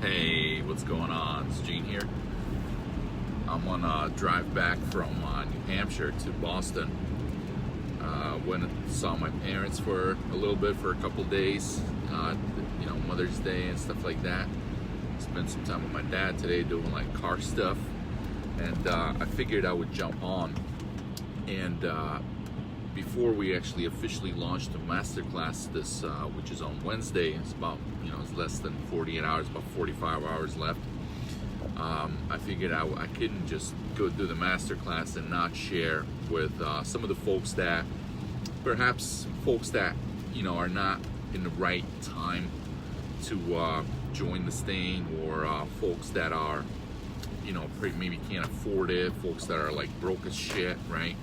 Hey, what's going on? It's Gene here. I'm on a drive back from New Hampshire to Boston. Went and saw my parents for a little bit, for a couple days, Mother's Day and stuff like that. Spent some time with my dad today doing like car stuff, and I figured I would jump on and before we actually officially launched the masterclass, this which is on Wednesday. It's about it's less than 48 hours, about 45 hours left. I figured I couldn't just go do the masterclass and not share with some of the folks that perhaps are not in the right time to join this thing, or folks that are maybe can't afford it, folks that are like broke as shit, right?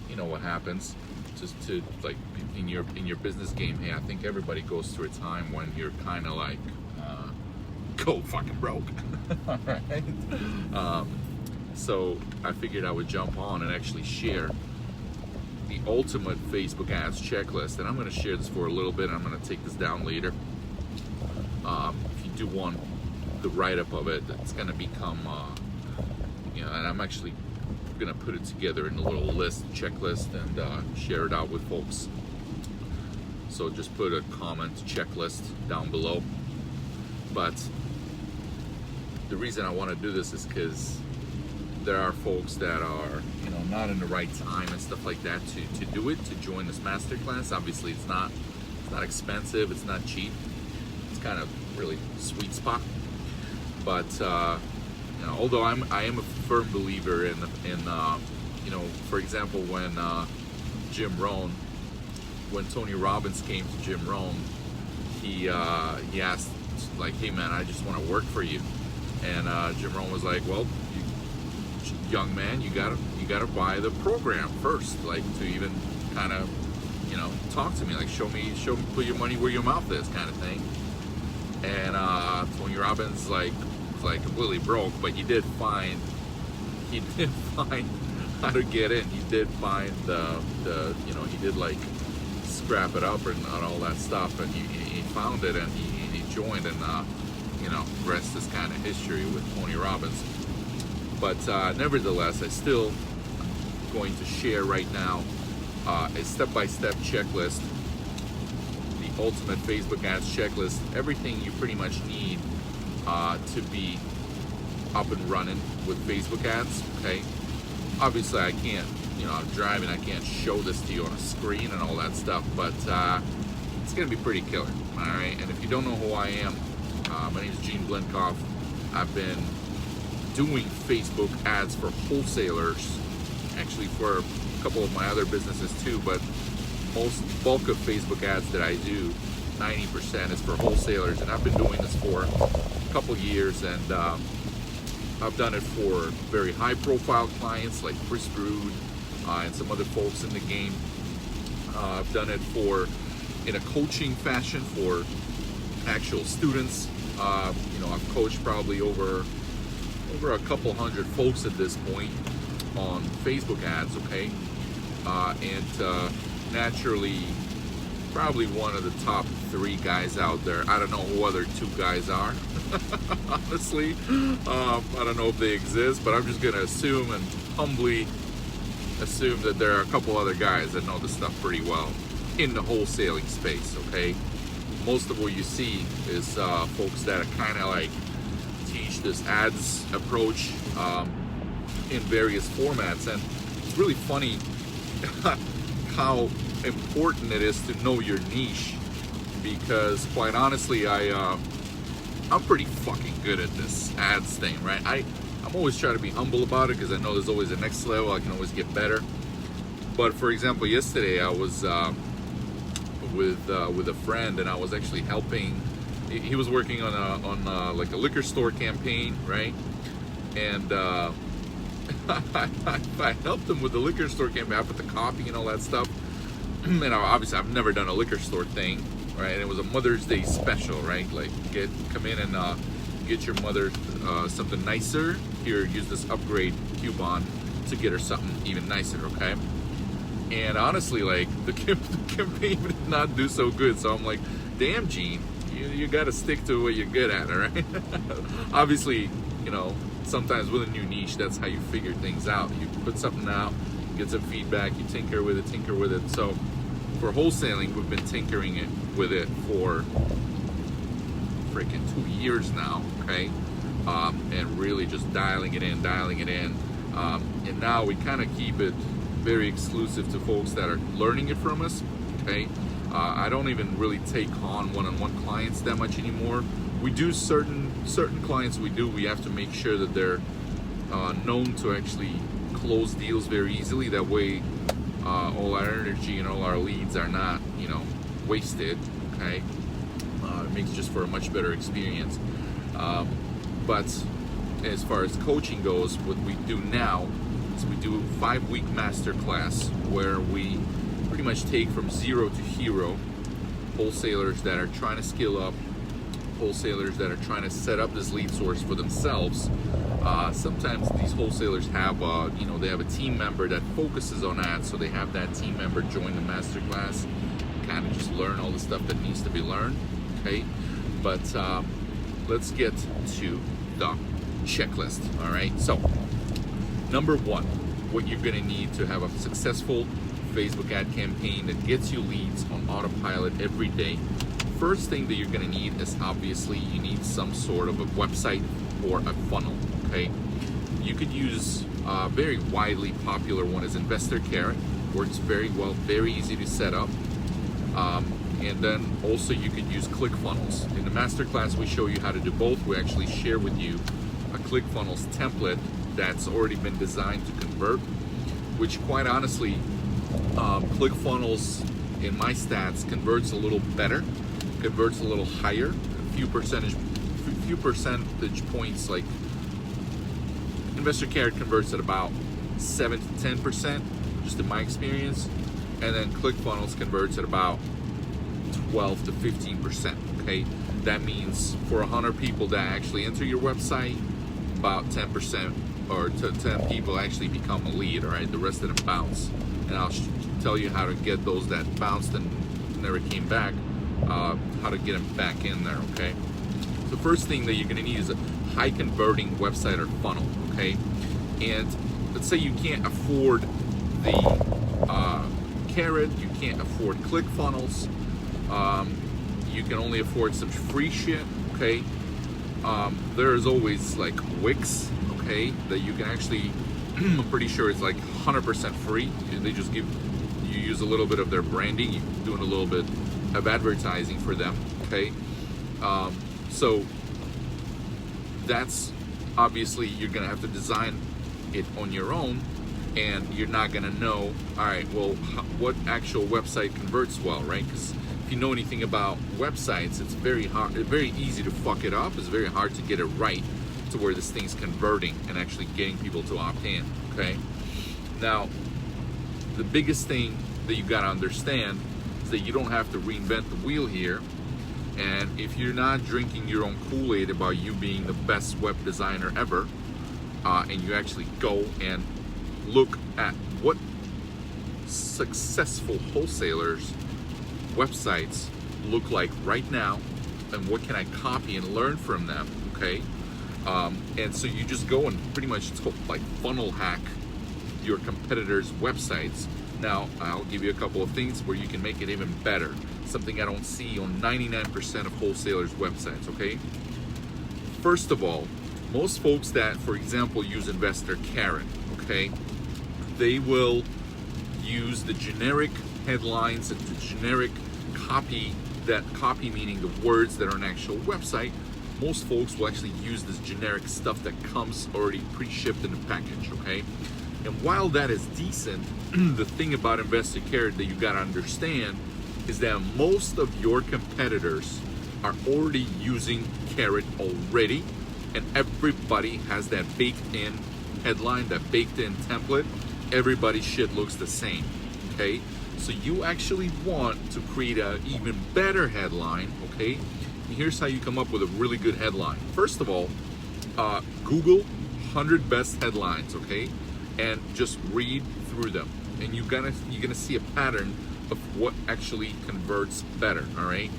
You know what happens. Just to like in your business game, hey, I think everybody goes through a time when you're kind of like go fucking broke. All right. So I figured I would jump on and actually share the ultimate Facebook ads checklist, and I'm going to share this for a little bit. I'm going to take this down later. If you do want the write-up of it, it's going to become and I'm actually gonna put it together in a little checklist, and share it out with folks. So just put a comment checklist down below. But the reason I want to do this is because there are folks that are not in the right time and stuff like that to do it, to join this masterclass. Obviously it's not expensive, it's not cheap, it's kind of really sweet spot. But although I am a firm believer in for example, when Tony Robbins came to Jim Rohn, he asked like, hey man, I just want to work for you. And Jim Rohn was like, well, young man, you gotta buy the program first, like to even kind of talk to me, like show me, put your money where your mouth is, kind of thing. And Tony Robbins like completely broke, but he did find how to get in. He did find he did like scrap it up and all that stuff, and he found it, and he joined, and rest is kind of history with Tony Robbins. But nevertheless, I still going to share right now a step-by-step checklist, the ultimate Facebook ads checklist, everything you pretty much need to be up and running with Facebook ads. Okay, obviously I can't, I'm driving, I can't show this to you on a screen and all that stuff, but it's gonna be pretty killer. All right, and if you don't know who I am, my name is Gene Blenkoff. I've been doing Facebook ads for wholesalers, actually for a couple of my other businesses too, but bulk of Facebook ads that I do, 90% is for wholesalers, and I've been doing this for a couple years, and I've done it for very high profile clients like Chris Brood and some other folks in the game. I've done it in a coaching fashion for actual students. I've coached probably over a couple hundred folks at this point on Facebook ads, okay? And naturally, probably one of the top 3 guys out there. I don't know who other 2 guys are. Honestly, I don't know if they exist, but I'm just gonna assume and humbly assume that there are a couple other guys that know this stuff pretty well in the wholesaling space, okay? Most of what you see is folks that are kind of like teach this ads approach in various formats, and it's really funny how important it is to know your niche, because quite honestly, I'm pretty fucking good at this ads thing, right? I'm always trying to be humble about it, because I know there's always a next level, I can always get better. But for example, yesterday I was with a friend, and I was actually helping. He was working on like a liquor store campaign, right? And I helped him with the liquor store campaign. I put the copy and all that stuff. And obviously I've never done a liquor store thing, right? And it was a Mother's Day special, right? Like come in and get your mother something nicer. Here, use this upgrade coupon to get her something even nicer, okay? And honestly, like the campaign did not do so good. So I'm like, damn, Gene, you got to stick to what you're good at, all right? Obviously, you know, sometimes with a new niche, that's how you figure things out. You put something out, get some feedback, you tinker with it. So for wholesaling, we've been tinkering with it for freaking 2 years now, okay? And really just dialing it in. And now we kind of keep it very exclusive to folks that are learning it from us, okay? I don't even really take on one-on-one clients that much anymore. We do certain clients, we have to make sure that they're known to actually close deals very easily. That way all our energy and all our leads are not, you know, wasted, okay? It makes just for a much better experience. But as far as coaching goes, what we do now is we do a 5-week masterclass where we pretty much take from zero to hero wholesalers that are trying to skill up, wholesalers that are trying to set up this lead source for themselves. Sometimes these wholesalers have, you know, they have a team member that focuses on that, so they have that team member join the masterclass, kind of just learn all the stuff that needs to be learned, okay? But let's get to the checklist, all right? So, number one, what you're gonna need to have a successful Facebook ad campaign that gets you leads on autopilot every day. First thing that you're gonna need is obviously you need some sort of a website or a funnel, okay? You could use a very widely popular one is Investor Carrot. Works very well, very easy to set up. And then also you could use ClickFunnels. In the masterclass we show you how to do both. We actually share with you a ClickFunnels template that's already been designed to convert, which quite honestly, ClickFunnels in my stats converts a little better, converts a little higher, a few percentage points. Like Investor Carrot converts at about 7 to 10%, just in my experience, and then ClickFunnels converts at about 12 to 15%. Okay, that means for 100 people that actually enter your website, about 10% or 10 people actually become a lead. All right, the rest of them bounce, and I'll tell you how to get those that bounced and never came back, how to get them back in there. Okay, the first thing that you're going to need is a high converting website or funnel. Okay, and let's say you can't afford the Carrot, you can't afford ClickFunnels, you can only afford some free shit. Okay, there is always like Wix, okay, that you can actually I'm pretty sure it's like 100% free. They just give you use a little bit of their branding, you're doing a little bit of advertising for them. Okay, so that's obviously you're gonna have to design it on your own, and you're not gonna know, all right, well, what actual website converts well, right? Because if you know anything about websites, it's very hard, very easy to fuck it up. It's very hard to get it right to where this thing's converting and actually getting people to opt in. Okay, now the biggest thing that you got to understand is that you don't have to reinvent the wheel here. And if you're not drinking your own Kool-Aid about you being the best web designer ever, and you actually go and look at what successful wholesalers websites look like right now and what can I copy and learn from them, okay? And so you just go and pretty much like funnel hack your competitors' websites. Now, I'll give you a couple of things where you can make it even better. Something I don't see on 99% of wholesalers' websites, okay? First of all, most folks that, for example, use Investor Carrot, okay, they will use the generic headlines and the generic copy, that copy meaning the words that are on an actual website. Most folks will actually use this generic stuff that comes already pre-shipped in the package, okay? And while that is decent, the thing about Investor Carrot that you gotta understand is that most of your competitors are already using Carrot already, and everybody has that baked in headline, that baked in template. Everybody's shit looks the same, okay? So you actually want to create an even better headline, okay? And here's how you come up with a really good headline. First of all, Google 100 best headlines, okay? And just read through them. And you're gonna see a pattern of what actually converts better, all right?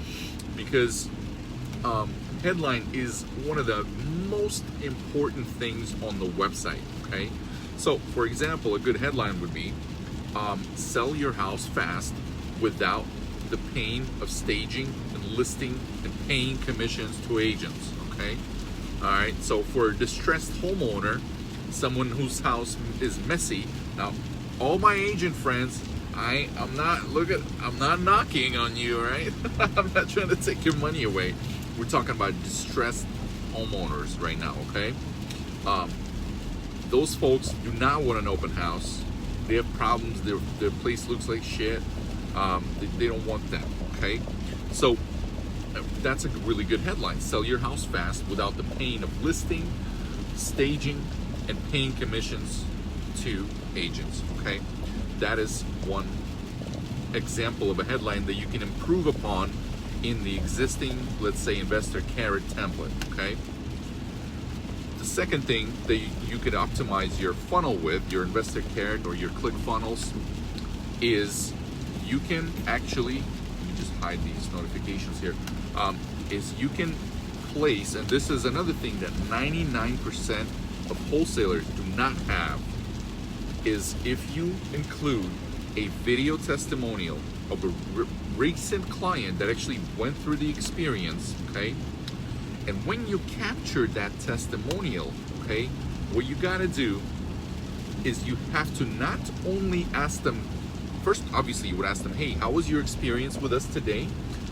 Because headline is one of the most important things on the website, okay? So, for example, a good headline would be, sell your house fast without the pain of staging and listing and paying commissions to agents, okay? All right, so for a distressed homeowner, someone whose house is messy, now, all my agent friends, I'm not knocking on you, right? I'm not trying to take your money away. We're talking about distressed homeowners right now, okay? Those folks do not want an open house. They have problems. Their place looks like shit. They don't want that, okay? So that's a really good headline. Sell your house fast without the pain of listing, staging, and paying commissions to agents, okay? That is one example of a headline that you can improve upon in the existing, let's say, Investor Carrot template, okay? The second thing that you could optimize your funnel with, your Investor Carrot or your ClickFunnels, is you can actually, let me just hide these notifications here, is you can place, and this is another thing that 99% of wholesalers do not have, is if you include a video testimonial of a recent client that actually went through the experience, okay? And when you capture that testimonial, okay, what you gotta do is you have to not only ask them, first, obviously, you would ask them, hey, how was your experience with us today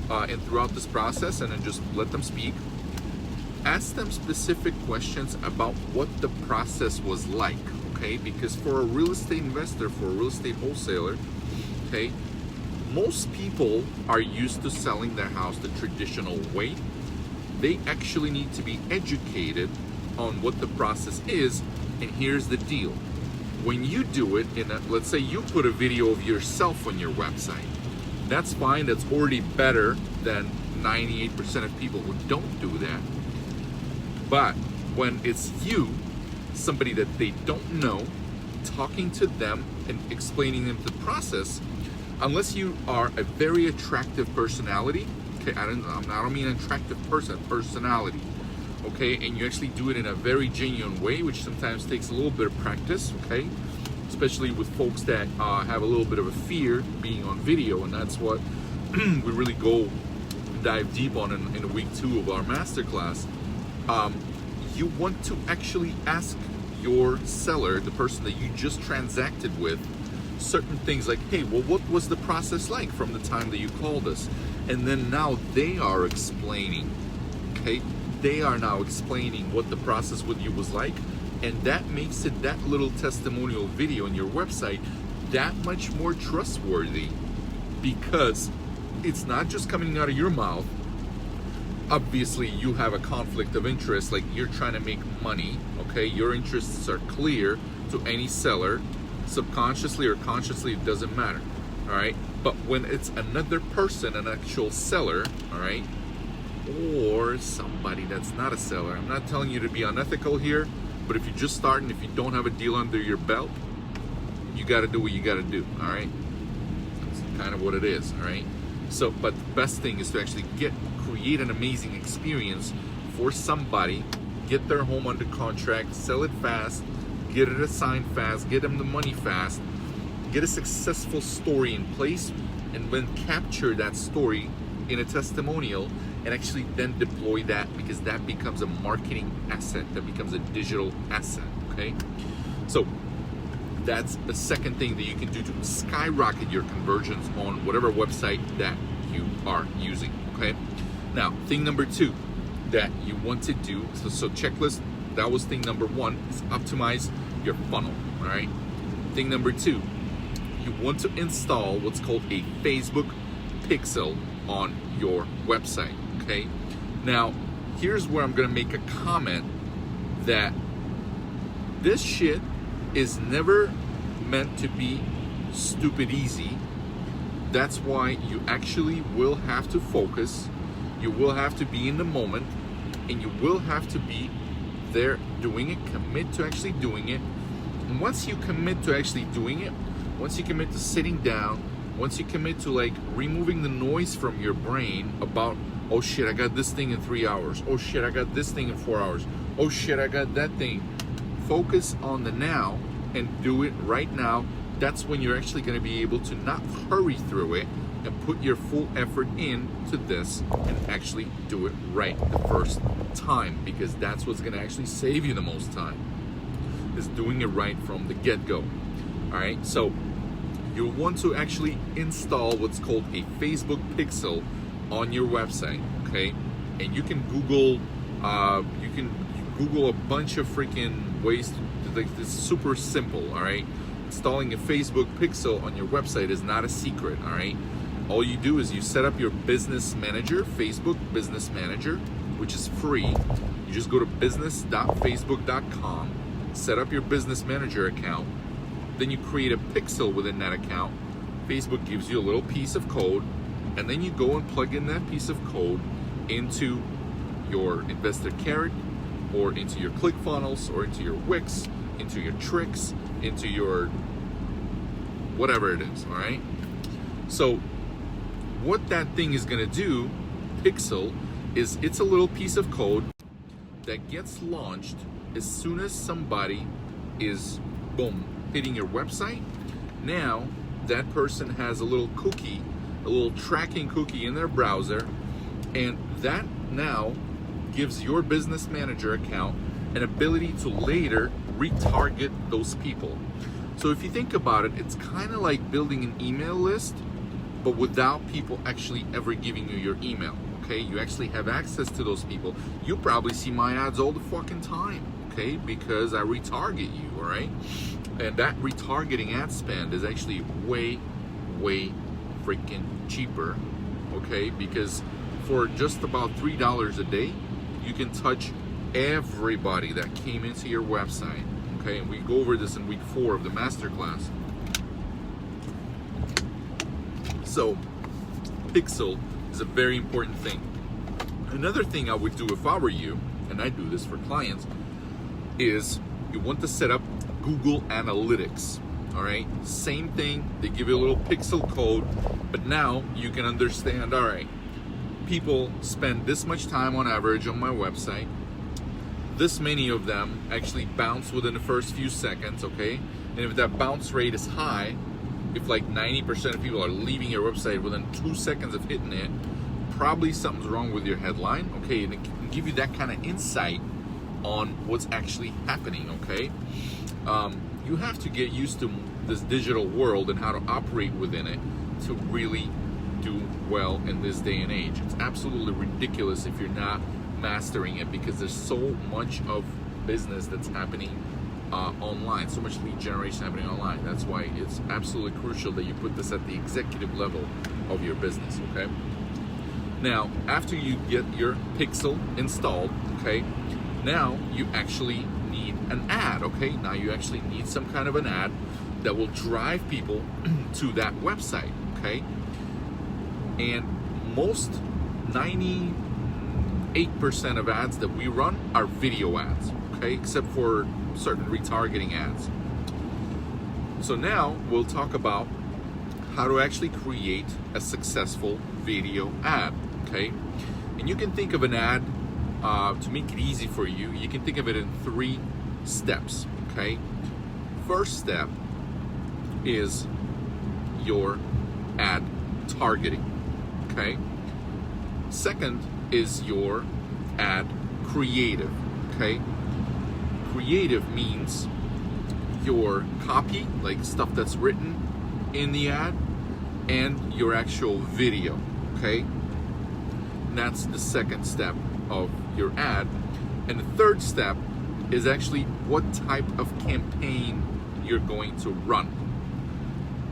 and throughout this process, and then just let them speak. Ask them specific questions about what the process was like, okay? Because for a real estate investor, for a real estate wholesaler, okay, most people are used to selling their house the traditional way. They actually need to be educated on what the process is, and here's the deal. When you do it, let's say you put a video of yourself on your website, that's fine, that's already better than 98% of people who don't do that. But when it's you, somebody that they don't know, talking to them and explaining them the process, unless you are a very attractive personality, okay, I don't mean attractive personality, okay, and you actually do it in a very genuine way, which sometimes takes a little bit of practice, okay, especially with folks that have a little bit of a fear being on video, and that's what we really dive deep on in week 2 of our masterclass. You want to actually ask your seller, the person that you just transacted with, certain things like, hey, well, what was the process like from the time that you called us? And then now they are explaining, okay? They are now explaining what the process with you was like, and that makes it, that little testimonial video on your website, that much more trustworthy, because it's not just coming out of your mouth. Obviously, you have a conflict of interest, like you're trying to make money, okay? Your interests are clear to any seller, subconsciously or consciously, it doesn't matter, all right? But when it's another person, an actual seller, all right, or somebody that's not a seller, I'm not telling you to be unethical here, but if you're just starting, if you don't have a deal under your belt, you got to do what you got to do, all right? That's kind of what it is, all right? So, but the best thing is to actually create an amazing experience for somebody, get their home under contract, sell it fast, get it assigned fast, get them the money fast, get a successful story in place, and then capture that story in a testimonial and actually then deploy that, because that becomes a marketing asset, that becomes a digital asset, okay? So that's the second thing that you can do to skyrocket your conversions on whatever website that you are using, okay? Now, thing number 2 that you want to do, so checklist, that was thing number 1, is optimize your funnel, all right? Thing number 2, you want to install what's called a Facebook pixel on your website, okay? Now, here's where I'm gonna make a comment that this shit is never meant to be stupid easy. That's why you actually will have to focus, you will have to be in the moment, and you will have to be there doing it, commit to actually doing it. And once you commit to actually doing it, once you commit to sitting down, once you commit to like removing the noise from your brain about Oh shit, I got this thing in 3 hours. Oh shit, I got this thing in 4 hours. Oh shit, I got that thing. Focus on the now and do it right now. That's when you're actually going to be able to not hurry through it and put your full effort into this and actually do it right the first time, because that's what's going to actually save you the most time, is doing it right from the get-go. All right, so you'll want to actually install what's called a Facebook pixel on your website, okay? And you can Google a bunch of freaking ways. It's super simple, all right? Installing a Facebook pixel on your website is not a secret, all right? All you do is you set up your business manager, Facebook business manager, which is free. You just go to business.facebook.com, set up your business manager account, then you create a pixel within that account. Facebook gives you a little piece of code, and then you go and plug in that piece of code into your Investor Carrot, or into your ClickFunnels, or into your Wix, into your Tricks, into your whatever it is, all right? So what that thing is gonna do, Pixel, is it's a little piece of code that gets launched as soon as somebody is, boom, hitting your website. Now that person has a little cookie, a little tracking cookie in their browser, and that now gives your business manager account an ability to later retarget those people. So if you think about it, it's kind of like building an email list, but without people actually ever giving you your email, okay? You actually have access to those people. You probably see my ads all the fucking time, okay? Because I retarget you, all right? And that retargeting ad spend is actually way, way freaking cheaper, okay? Because for just about $3 a day, you can touch everybody that came into your website, okay? And we go over this in week 4 of the masterclass. So, Pixel is a very important thing. Another thing I would do if I were you, and I do this for clients, is you want to set up Google Analytics, all right? Same thing, they give you a little pixel code, but now you can understand, all right, people spend this much time on average on my website. This many of them actually bounce within the first few seconds, okay? And if that bounce rate is high, if like 90% of people are leaving your website within 2 seconds of hitting it, probably something's wrong with your headline, okay? And it can give you that kind of insight on what's actually happening, okay? You have to get used to this digital world and how to operate within it to really do well in this day and age. It's absolutely ridiculous if you're not mastering it, because there's so much of business that's happening online, so much lead generation happening online. That's why it's absolutely crucial that you put this at the executive level of your business, okay? Now, after you get your pixel installed, okay, now you actually need an ad, okay? Now you actually need some kind of an ad that will drive people to that website, okay? And most 98% of ads that we run are video ads, okay? Except for certain retargeting ads. So now we'll talk about how to actually create a successful video ad, okay? And you can think of an ad, to make it easy for you, you can think of it in 3 steps, okay? First step is your ad targeting, okay? Second is your ad creative, okay? Creative means your copy, like stuff that's written in the ad, and your actual video, okay? And that's the second step of your ad. And the third step is actually what type of campaign you're going to run.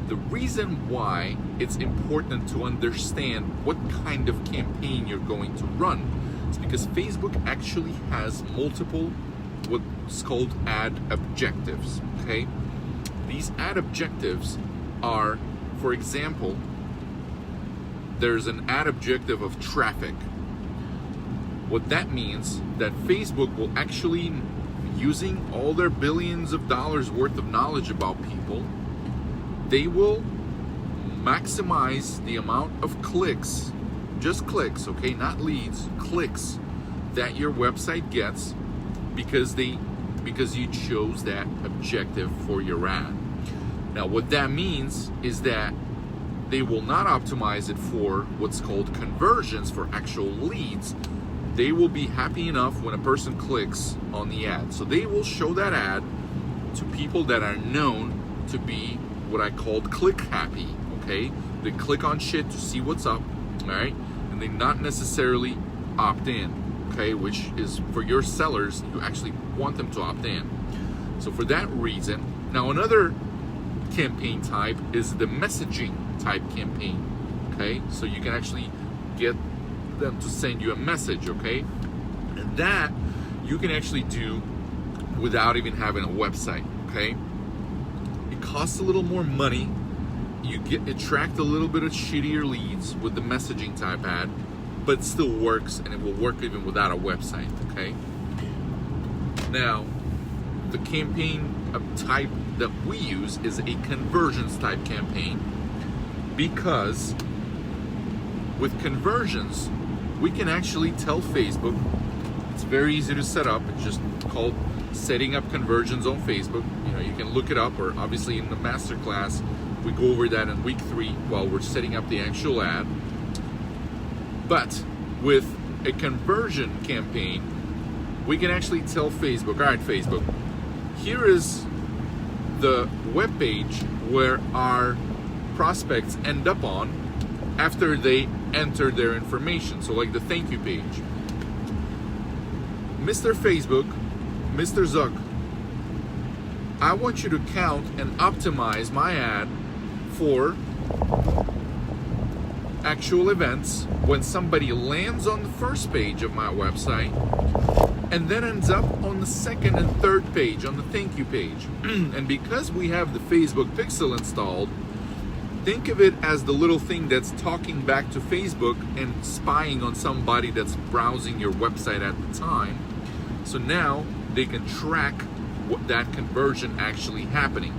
The reason why it's important to understand what kind of campaign you're going to run is because Facebook actually has multiple what's called ad objectives, okay? These ad objectives are, for example, there's an ad objective of traffic. What that means that Facebook will actually, using all their billions of dollars worth of knowledge about people, they will maximize the amount of clicks just clicks, okay, not leads, clicks that your website gets because you chose that objective for your ad. Now, what that means is that they will not optimize it for what's called conversions, for actual leads. They will be happy enough when a person clicks on the ad. So they will show that ad to people that are known to be what I called click happy, okay? They click on shit to see what's up, all right? And they not necessarily opt in, okay? Which is, for your sellers, you actually want them to opt in. So for that reason, now another campaign type is the messaging type campaign, okay? So you can actually get them to send you a message, okay? And that you can actually do without even having a website, okay? It costs a little more money. You attract a little bit of shittier leads with the messaging type ad, but it still works, and it will work even without a website, okay? Now, the campaign type that we use is a conversions type campaign, because with conversions, we can actually tell Facebook, it's very easy to set up. It's just called setting up conversions on Facebook. You know, you can look it up, or obviously in the masterclass, we go over that in week 3 while we're setting up the actual ad. But with a conversion campaign, we can actually tell Facebook, all right, Facebook, here is the web page where our prospects end up on after they enter their information. So like the thank you page. Mr. Facebook, Mr. Zuck, I want you to count and optimize my ad for actual events when somebody lands on the first page of my website and then ends up on the second and third page, on the thank you page. And because we have the Facebook pixel installed, think of it as the little thing that's talking back to Facebook and spying on somebody that's browsing your website at the time. So now they can track what that conversion actually happening.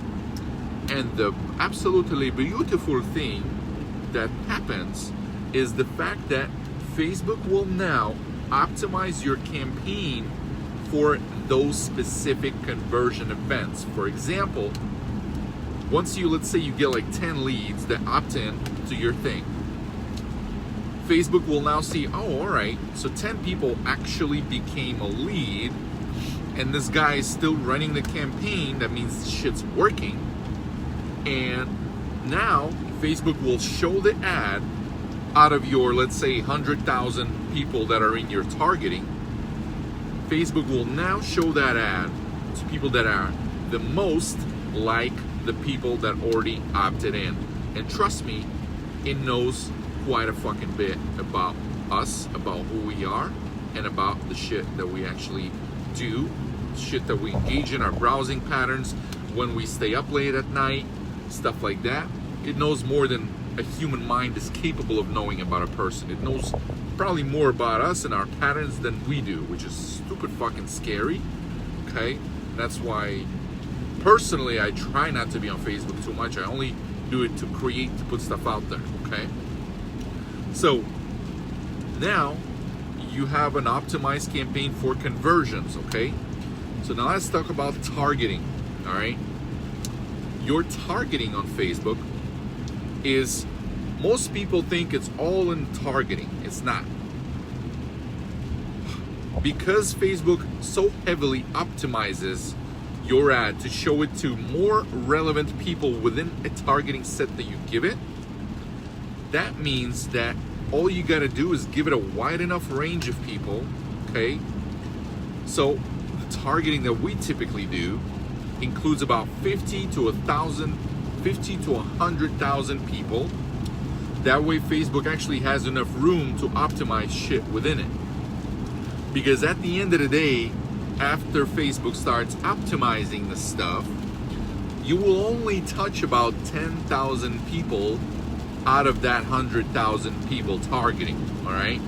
And the absolutely beautiful thing that happens is the fact that Facebook will now optimize your campaign for those specific conversion events. For example, once you, let's say you get like 10 leads that opt in to your thing, Facebook will now see, oh, all right, so 10 people actually became a lead, and this guy is still running the campaign. That means shit's working. And now Facebook will show the ad out of your, let's say, 100,000 people that are in your targeting. Facebook will now show that ad to people that are the most like the people that already opted in. And trust me, it knows quite a fucking bit about us, about who we are, and about the shit that we actually do, shit that we engage in, our browsing patterns, when we stay up late at night, stuff like that. It knows more than a human mind is capable of knowing about a person. It knows probably more about us and our patterns than we do, which is stupid fucking scary, okay? That's why, personally, I try not to be on Facebook too much. I only do it to create, to put stuff out there, okay? So, now, you have an optimized campaign for conversions, okay? So now let's talk about targeting, all right? Your targeting on Facebook is, most people think it's all in targeting. It's not. Because Facebook so heavily optimizes your ad to show it to more relevant people within a targeting set that you give it, that means that all you gotta do is give it a wide enough range of people, okay? So the targeting that we typically do includes about 50 to 100,000 people. That way Facebook actually has enough room to optimize shit within it. Because at the end of the day, after Facebook starts optimizing the stuff, you will only touch about 10,000 people out of that 100,000 people targeting, all right?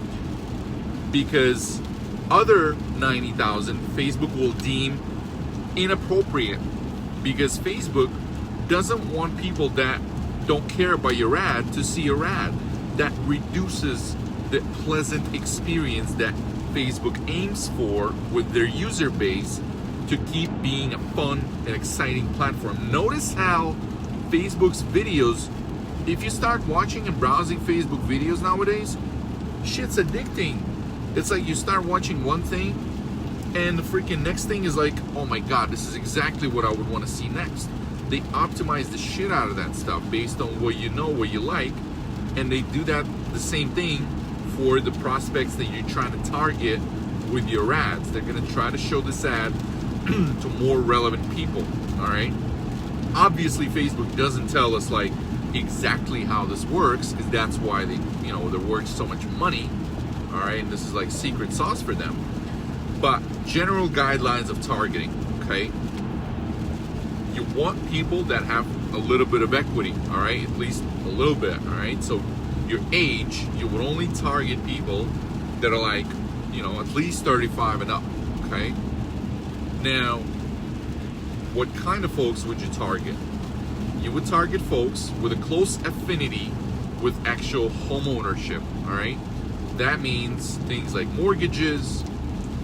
Because other 90,000 Facebook will deem inappropriate, because Facebook doesn't want people that don't care about your ad to see your ad. That reduces the pleasant experience that Facebook aims for with their user base to keep being a fun and exciting platform. Notice how Facebook's videos, if you start watching and browsing Facebook videos nowadays, shit's addicting. It's like you start watching one thing and the freaking next thing is like, oh my god, this is exactly what I would want to see next. They optimize the shit out of that stuff based on what you know, what you like, and they do that the same thing for the prospects that you're trying to target with your ads. They're going to try to show this ad to more relevant people. All right, obviously Facebook doesn't tell us like exactly how this works, because that's why they, you know, they're worth so much money. All right, and this is like secret sauce for them. But general guidelines of targeting, okay? You want people that have a little bit of equity, all right? At least a little bit, all right? So your age, you would only target people that are like, you know, at least 35 and up, okay? Now, what kind of folks would you target? You would target folks with a close affinity with actual home ownership, all right? That means things like mortgages,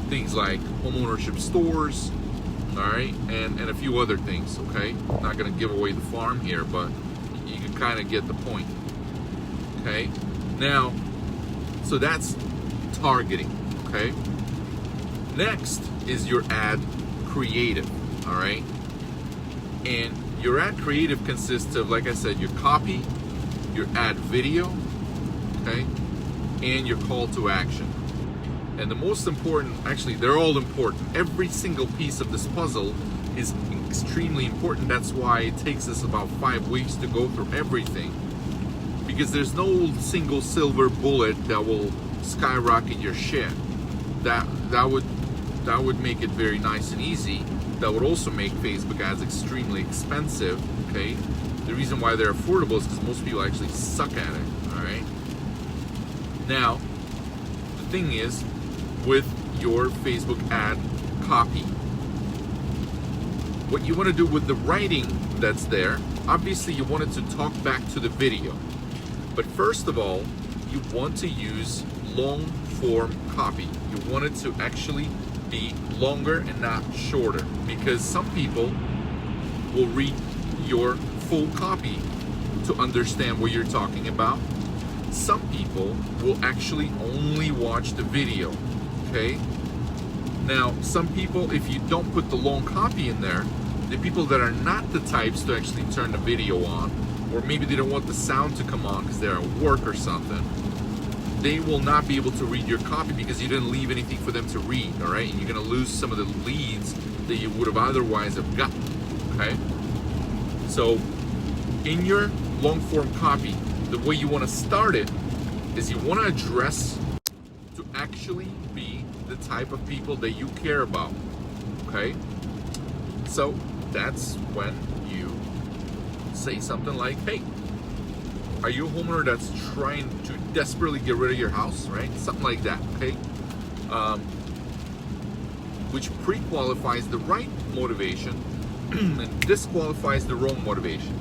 things like home ownership stores, all right, and a few other things, okay? I'm not gonna give away the farm here, but you can kind of get the point, okay? Now, so that's targeting, okay? Next is your ad creative, all right? And your ad creative consists of, like I said, your copy, your ad video, okay, and your call to action. And the most important, actually, they're all important. Every single piece of this puzzle is extremely important. That's why it takes us about 5 weeks to go through everything. Because there's no single silver bullet that will skyrocket your shit. That would make it very nice and easy. That would also make Facebook ads extremely expensive, okay? The reason why they're affordable is because most people actually suck at it, all right? Now, the thing is, with your Facebook ad copy, what you want to do with the writing that's there, obviously you want it to talk back to the video. But first of all, you want to use long form copy. You want it to actually be longer and not shorter, because some people will read your full copy to understand what you're talking about. Some people will actually only watch the video, okay? Now, some people, if you don't put the long copy in there, the people that are not the types to actually turn the video on, or maybe they don't want the sound to come on because they're at work or something, they will not be able to read your copy because you didn't leave anything for them to read, all right? And you're gonna lose some of the leads that you would have otherwise have gotten, okay? So, in your long form copy, the way you want to start it is you want to address to actually be the type of people that you care about, okay? So that's when you say something like, hey, are you a homeowner that's trying to desperately get rid of your house, right? Something like that, okay? Which pre-qualifies the right motivation and disqualifies the wrong motivation.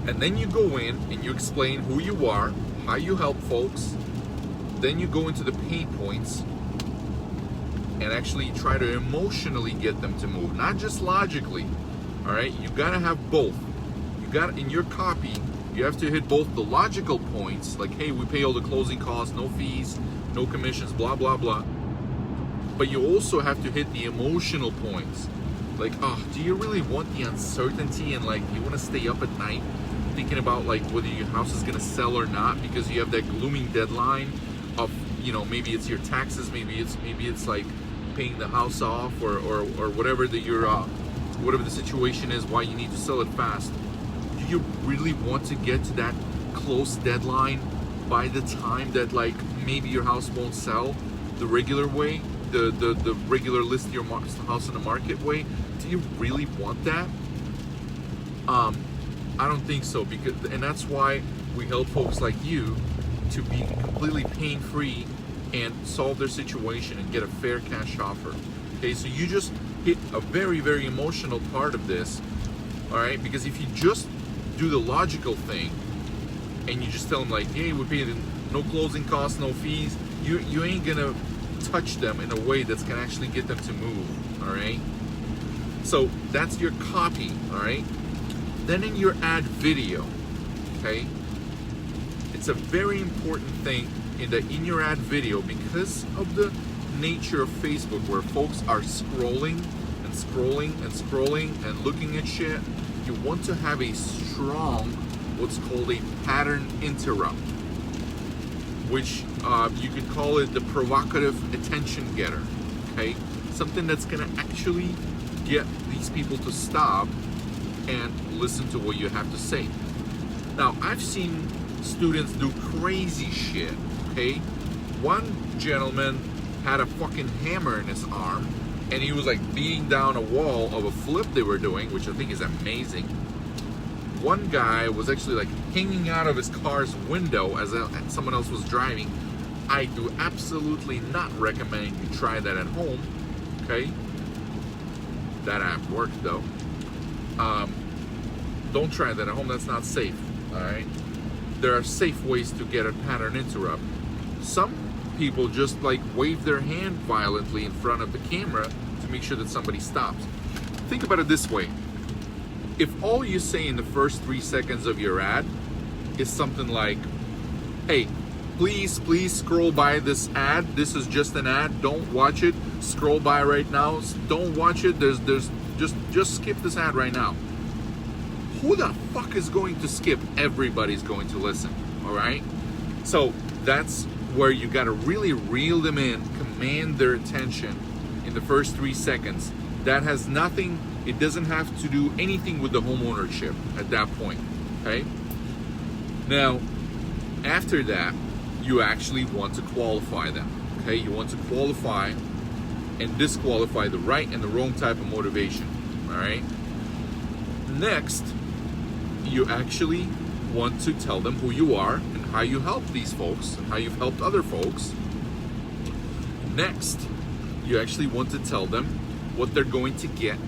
And then you go in and you explain who you are, how you help folks. Then you go into the pain points and actually try to emotionally get them to move, not just logically. All right, you gotta have both. You got in your copy, you have to hit both the logical points, like, hey, we pay all the closing costs, no fees, no commissions, blah blah blah. But you also have to hit the emotional points, like, oh, do you really want the uncertainty and like you want to stay up at night thinking about like whether your house is gonna sell or not because you have that glooming deadline of, you know, maybe it's your taxes, maybe it's like paying the house off or whatever whatever the situation is, why you need to sell it fast. Do you really want to get to that close deadline by the time that like maybe your house won't sell the regular way, the regular list your house in the market way? Do you really want that? I don't think so, and that's why we help folks like you to be completely pain-free and solve their situation and get a fair cash offer. Okay, so you just hit a very, very emotional part of this, all right? Because if you just do the logical thing and you just tell them like, hey, we pay no closing costs, no fees. You ain't gonna touch them in a way that's gonna actually get them to move. All right. So that's your copy. All right. Then in your ad video, okay, it's a very important thing in your ad video, because of the nature of Facebook, where folks are scrolling and scrolling and scrolling and looking at shit. You want to have a strong, what's called a pattern interrupt, which you could call it the provocative attention getter. Okay, something that's gonna actually get these people to stop and listen to what you have to say. Now, I've seen students do crazy shit. Okay, one gentleman had a fucking hammer in his arm, and he was like beating down a wall of a flip they were doing, which I think is amazing. One guy was actually like hanging out of his car's window as someone else was driving. I do absolutely not recommend you try that at home. Okay, that app worked though. Don't try that at home. That's not safe. All right. There are safe ways to get a pattern interrupt. Some people just like wave their hand violently in front of the camera to make sure that somebody stops. Think about it this way. If all you say in the first 3 seconds of your ad is something like, hey, please scroll by this ad. This is just an ad. Don't watch it. Scroll by right now. Don't watch it. Just skip this ad right now. Who the fuck is going to skip? Everybody's going to listen. All right? So that's where you got to really reel them in, command their attention in the first 3 seconds. That has nothing, it doesn't have to do anything with the home ownership at that point. Okay? Now, after that, you actually want to qualify them. Okay? You want to qualify and disqualify the right and the wrong type of motivation. All right? Next, you actually want to tell them who you are and how you help these folks and how you've helped other folks. Next, you actually want to tell them what they're going to get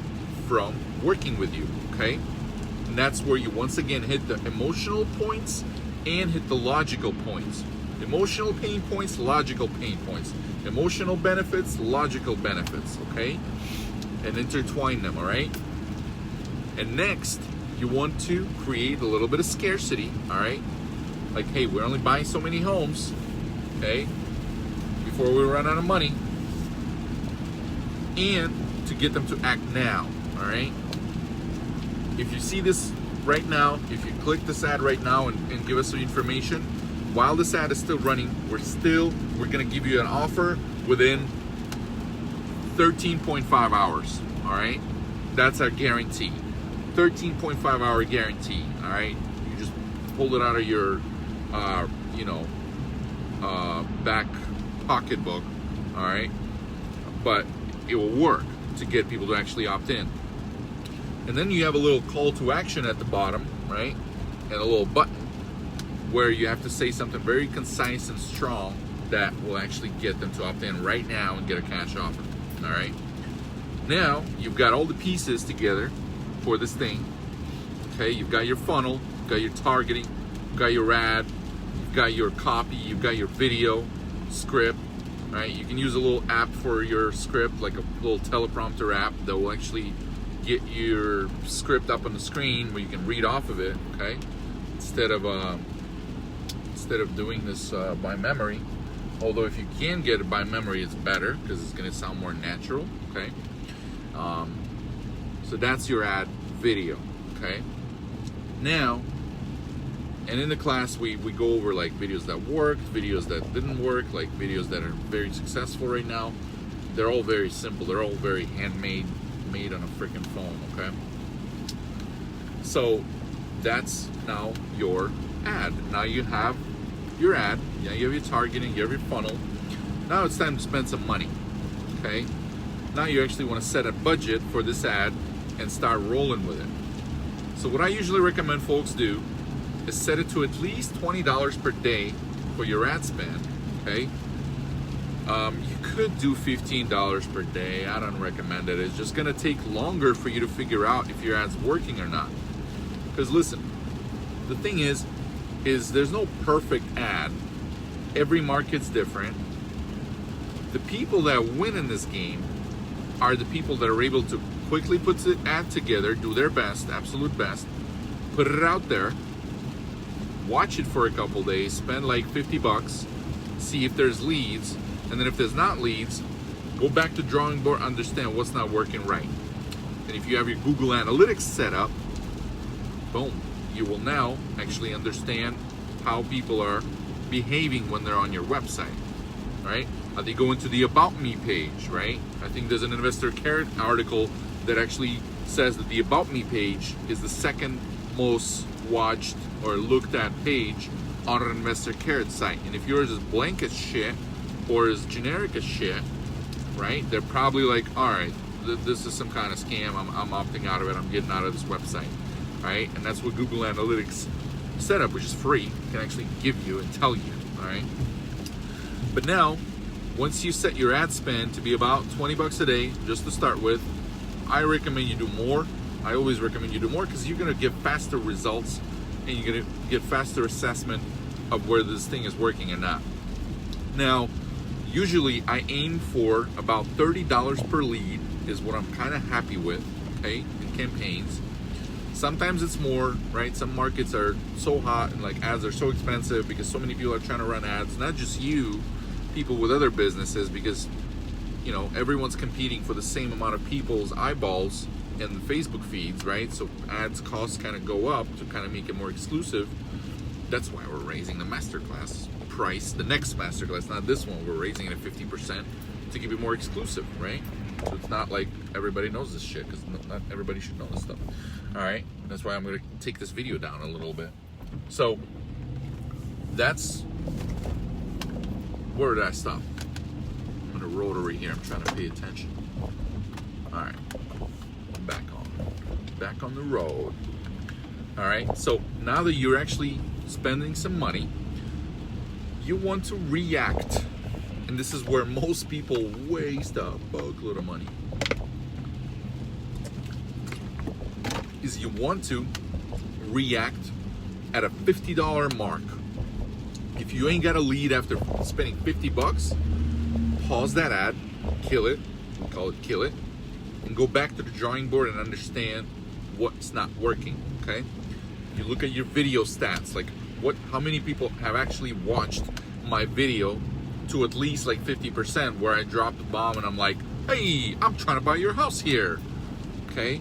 from working with you, okay? And that's where you once again hit the emotional points and hit the logical points. Emotional pain points, logical pain points. Emotional benefits, logical benefits, okay? And intertwine them, all right? And next, you want to create a little bit of scarcity, all right? Like, hey, we're only buying so many homes, okay, before we run out of money. And to get them to act now, all right? If you see this right now, if you click this ad right now and give us some information, while this ad is still running, we're gonna give you an offer within 13.5 hours, all right? That's our guarantee. 13.5 hour guarantee, all right? You just pull it out of your, back pocketbook, all right? But it will work to get people to actually opt in. And then you have a little call to action at the bottom, right? And a little button where you have to say something very concise and strong that will actually get them to opt in right now and get a cash offer, all right? Now, you've got all the pieces together for this thing, okay? You've got your funnel, you've got your targeting, you've got your ad, you've got your copy, you've got your video, script, right? You can use a little app for your script, like a little teleprompter app that will actually get your script up on the screen where you can read off of it, okay? Instead of doing this by memory. Although if you can get it by memory, it's better because it's going to sound more natural, okay? So that's your ad video, okay? Now, and in the class, we go over like videos that worked, videos that didn't work, like videos that are very successful right now. They're all very simple. They're all very handmade, made on a freaking phone, okay? So that's now your ad. Now you have your ad, you have your targeting, you have your funnel. Now it's time to spend some money, okay? Now you actually want to set a budget for this ad and start rolling with it. So what I usually recommend folks do is set it to at least $20 per day for your ad spend, okay? You could do $15 per day. I don't recommend it. It's just gonna take longer for you to figure out if your ad's working or not. Because listen, the thing is there's no perfect ad Every market's different. The people that win in this game are the people that are able to quickly put the ad together, do their best, absolute best, put it out there, watch it for a couple days, spend like $50, see if there's leads, and then if there's not leads, go back to drawing board, understand what's not working right. And if you have your Google Analytics set up, boom, you will now actually understand how people are behaving when they're on your website, right? They go into the About Me page, right? I think there's an Investor Carrot article that actually says that the About Me page is the second most watched or looked at page on an Investor Carrot site. And if yours is blank as shit or is generic as shit, right? They're probably like, all right, this is some kind of scam. I'm opting out of it. I'm getting out of this website, right? And that's what Google Analytics setup, which is free, can actually give you and tell you, all right? But now, once you set your ad spend to be about $20 a day, just to start with, I recommend you do more. I always recommend you do more because you're gonna get faster results and you're gonna get faster assessment of where this thing is working or not. Now, usually I aim for about $30 per lead is what I'm kind of happy with, okay, in campaigns. Sometimes it's more, right? Some markets are so hot and like ads are so expensive because so many people are trying to run ads, not just you, people with other businesses, because you know everyone's competing for the same amount of people's eyeballs in the Facebook feeds, right? So ads costs kind of go up to kind of make it more exclusive. That's why we're raising the masterclass price, the next masterclass, not this one. We're raising it at 50% to keep it more exclusive, right? So it's not like everybody knows this shit, because not everybody should know this stuff. All right, that's why I'm going to take this video down a little bit. So that's, where did I stop? I'm on a rotary here. I'm trying to pay attention. All right, back on the road. All right, so now that you're actually spending some money, you want to react, and this is where most people waste a boatload of money, is you want to react at a $50 mark. If you ain't got a lead after spending $50, pause that ad, kill it, we call it kill it, and go back to the drawing board and understand what's not working, okay? You look at your video stats, like how many people have actually watched my video to at least like 50%, where I dropped the bomb and I'm like, hey, I'm trying to buy your house here, okay?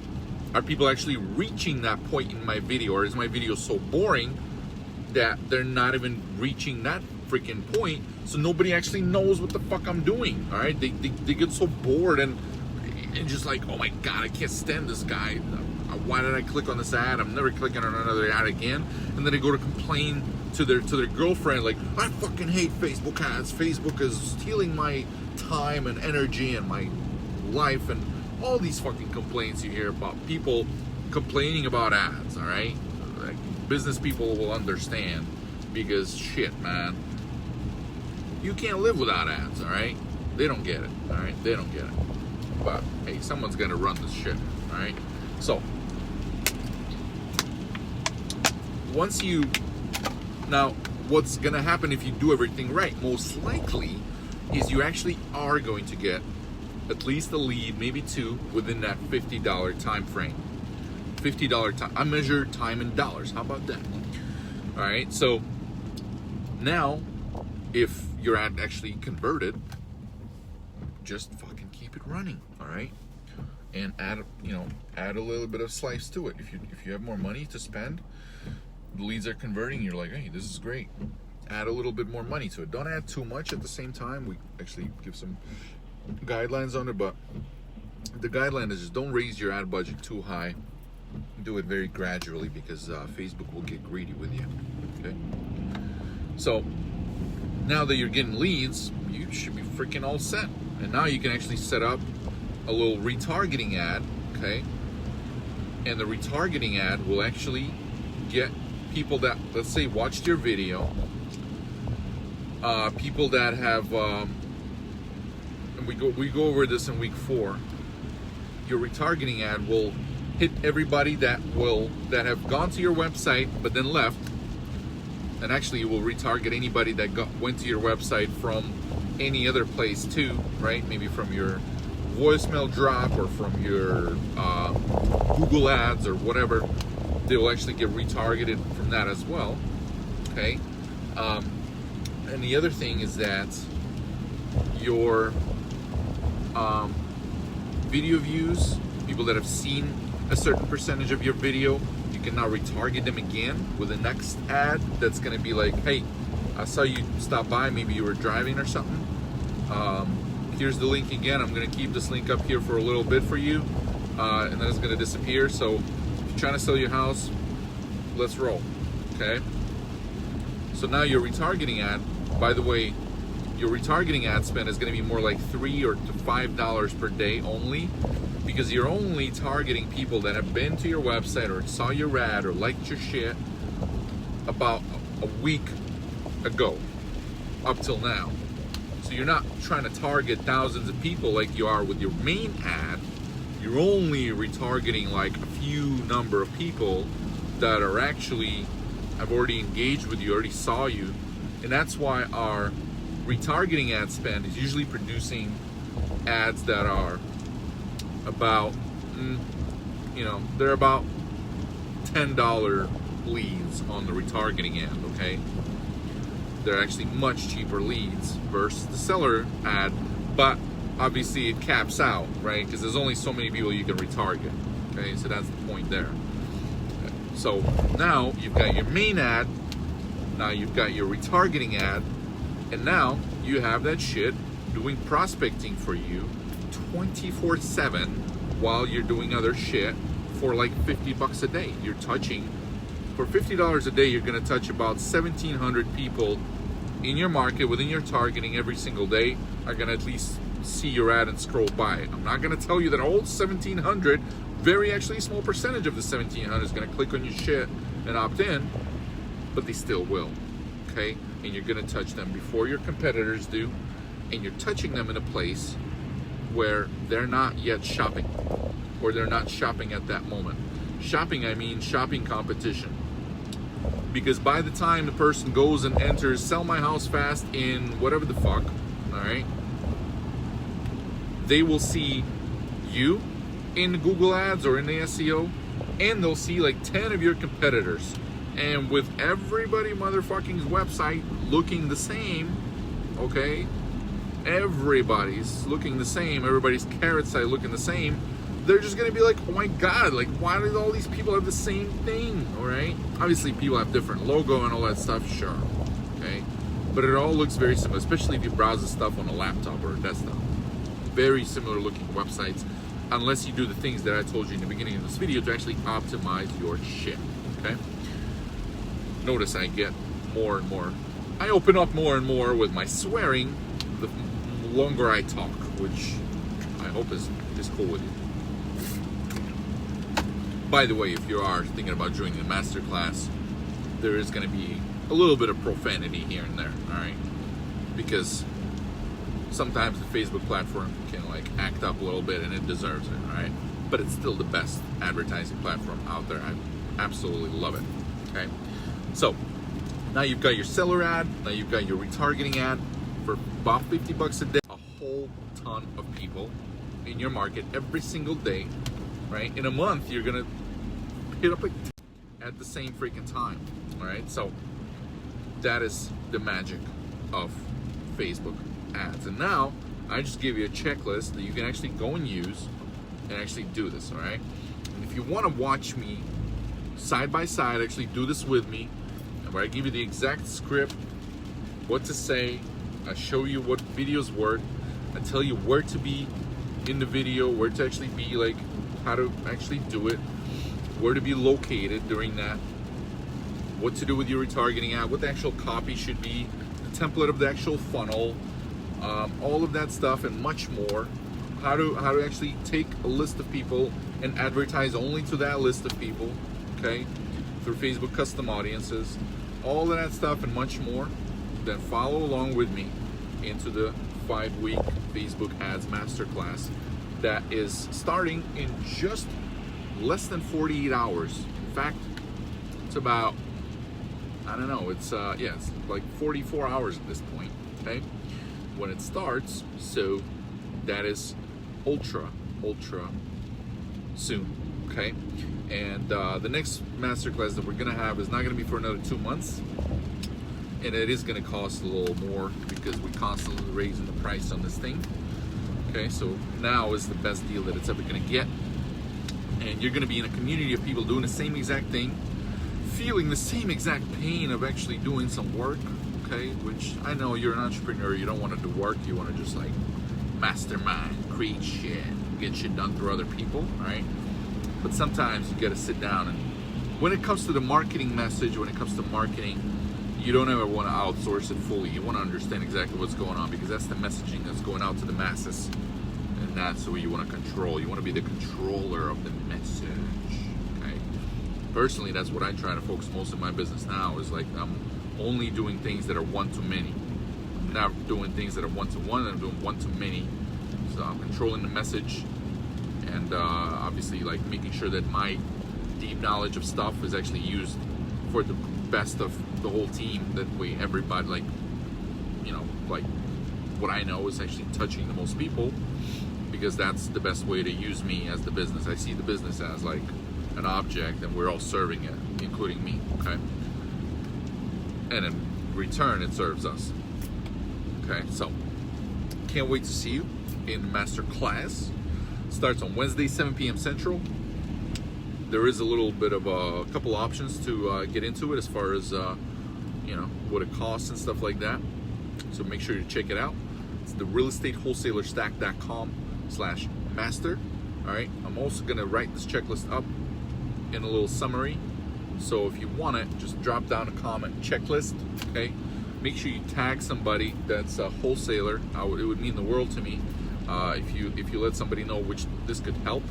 Are people actually reaching that point in my video, or is my video so boring that they're not even reaching that freaking point, so nobody actually knows what the fuck I'm doing, all right? They get so bored and just like, oh my God, I can't stand this guy. Why did I click on this ad? I'm never clicking on another ad again. And then they go to complain to their girlfriend, like, I fucking hate Facebook ads. Facebook is stealing my time and energy and my life, and all these fucking complaints you hear about people complaining about ads, all right? Like, business people will understand, because shit, man, you can't live without ads, all right? They don't get it, all right? They don't get it. But hey, someone's gonna run this shit, all right? So once you, now what's gonna happen if you do everything right, most likely, is you actually are going to get at least a lead, maybe two, within that $50 time frame. $50 time. I measure time in dollars. How about that? All right. So now, if your ad actually converted, just fucking keep it running. All right, and add a little bit of slice to it. If you have more money to spend, the leads are converting. You're like, hey, this is great. Add a little bit more money to it. Don't add too much at the same time. We actually give some guidelines on it, but the guideline is just don't raise your ad budget too high. Do it very gradually, because Facebook will get greedy with you. Okay. So now that you're getting leads, you should be freaking all set. And now you can actually set up a little retargeting ad, okay? And the retargeting ad will actually get people that, let's say, watched your video, people that have, and we go over this in week 4. Your retargeting ad will hit everybody that have gone to your website but then left, and actually it will retarget anybody that went to your website from any other place too, right? Maybe from your voicemail drop or from your Google ads or whatever. They will actually get retargeted from that as well. Okay. And the other thing is that your video views, people that have seen a certain percentage of your video, you can now retarget them again with the next ad that's going to be like, hey, I saw you stop by, maybe you were driving or something. Here's the link again. I'm going to keep this link up here for a little bit for you, and then it's going to disappear. So if you're trying to sell your house, let's roll. Okay. So now your retargeting ad, by the way, your retargeting ad spend is going to be more like $3 or to $5 per day only, because you're only targeting people that have been to your website or saw your ad or liked your shit about a week ago up till now. So you're not trying to target thousands of people like you are with your main ad. You're only retargeting like a few number of people that are actually have already engaged with you, already saw you. And that's why our retargeting ad spend is usually producing ads that are about, they're about $10 leads on the retargeting end, okay? They're actually much cheaper leads versus the seller ad, but obviously it caps out, right? Because there's only so many people you can retarget, okay? So that's the point there. Okay. So now you've got your main ad, now you've got your retargeting ad, and now you have that shit doing prospecting for you 24/7 while you're doing other shit for like $50 a day. You're touching, for $50 a day, you're gonna touch about 1,700 people in your market within your targeting every single day are gonna at least see your ad and scroll by it. I'm not gonna tell you that all 1,700, very actually small percentage of the 1,700 is gonna click on your shit and opt in, but they still will, okay? And you're gonna touch them before your competitors do, and you're touching them in a place where they're not yet shopping, or they're not shopping at that moment. Shopping, I mean shopping competition. Because by the time the person goes and enters sell my house fast in whatever the fuck, all right, they will see you in Google ads or in the SEO, and they'll see like 10 of your competitors. And with everybody motherfucking's website looking the same, okay, everybody's looking the same, everybody's carrot site looking the same, they're just gonna be like, oh my god, like why do all these people have the same thing? All right, obviously people have different logo and all that stuff, sure, okay, but it all looks very similar, especially if you browse the stuff on a laptop or a desktop. Very similar looking websites, unless you do the things that I told you in the beginning of this video to actually optimize your shit. Okay, notice I get more and more, I open up more and more with my swearing the longer I talk, which I hope is cool with you. By the way, if you are thinking about joining the masterclass, there is going to be a little bit of profanity here and there, all right? Because sometimes the Facebook platform can like act up a little bit, and it deserves it, all right? But it's still the best advertising platform out there. I absolutely love it, okay? So now you've got your seller ad, now you've got your retargeting ad for about $50 a day. A whole ton of people in your market every single day, right? In a month, you're gonna hit up at the same freaking time, all right? So that is the magic of Facebook ads. And now I just give you a checklist that you can actually go and use and actually do this, all right? And if you want to watch me side by side, actually do this with me, and where I give you the exact script, what to say, I show you what videos work, I tell you where to be in the video, where to actually be, like how to actually do it, where to be located during that, what to do with your retargeting ad, what the actual copy should be, the template of the actual funnel, all of that stuff and much more. How to actually take a list of people and advertise only to that list of people, okay, through Facebook custom audiences, all of that stuff and much more. Then follow along with me into the 5-week Facebook ads masterclass that is starting in just less than 48 hours. In fact, it's about, I don't know, it's yeah, it's like 44 hours at this point, okay, when it starts. So that is ultra soon, okay. And the next masterclass that we're gonna have is not gonna be for another 2 months, and it is gonna cost a little more because we constantly raising the price on this thing. Okay, so now is the best deal that it's ever gonna get, and you're gonna be in a community of people doing the same exact thing, feeling the same exact pain of actually doing some work. Okay, which I know you're an entrepreneur, you don't want to do work, you want to just like mastermind, create shit, get shit done through other people, right? But sometimes you got to sit down, and when it comes to the marketing message, when it comes to marketing, you don't ever want to outsource it fully. You want to understand exactly what's going on, because that's the messaging that's going out to the masses, and that's what you want to control. You want to be the controller of the message. Okay. Personally, that's what I try to focus most of my business now. Is like I'm only doing things that are one to many. I'm not doing things that are one to one. I'm doing one to many. So I'm controlling the message, and obviously like making sure that my deep knowledge of stuff is actually used for the best of the whole team. That way everybody, like, you know, like what I know is actually touching the most people, because that's the best way to use me as the business. I see the business as like an object, and we're all serving it, including me, okay? And in return, it serves us. Okay, so can't wait to see you in the master class. Starts on Wednesday, 7 p.m. Central. There is a little bit of a couple options to get into it, as far as you know, what it costs and stuff like that. So make sure to check it out. It's the realestatewholesalerstack.com/master. All right. I'm also gonna write this checklist up in a little summary. So if you want it, just drop down a comment, checklist, okay? Make sure you tag somebody that's a wholesaler. It would mean the world to me if you let somebody know which this could help.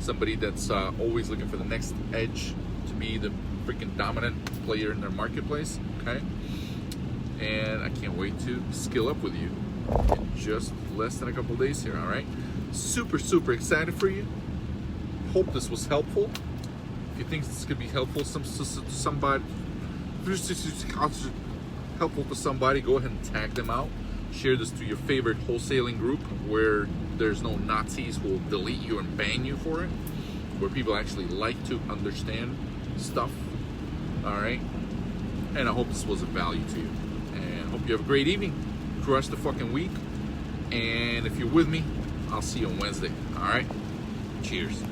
Somebody that's always looking for the next edge to be the freaking dominant player in their marketplace, okay? And I can't wait to skill up with you in just less than a couple days here, all right? Super excited for you. Hope this was helpful. If you think this could be helpful to somebody, go ahead and tag them out. Share this to your favorite wholesaling group, where there's no Nazis who will delete you and ban you for it, where people actually like to understand stuff. All right, and I hope this was of value to you, and hope you have a great evening. Crush the fucking week, and if you're with me, I'll see you on Wednesday. All right, cheers.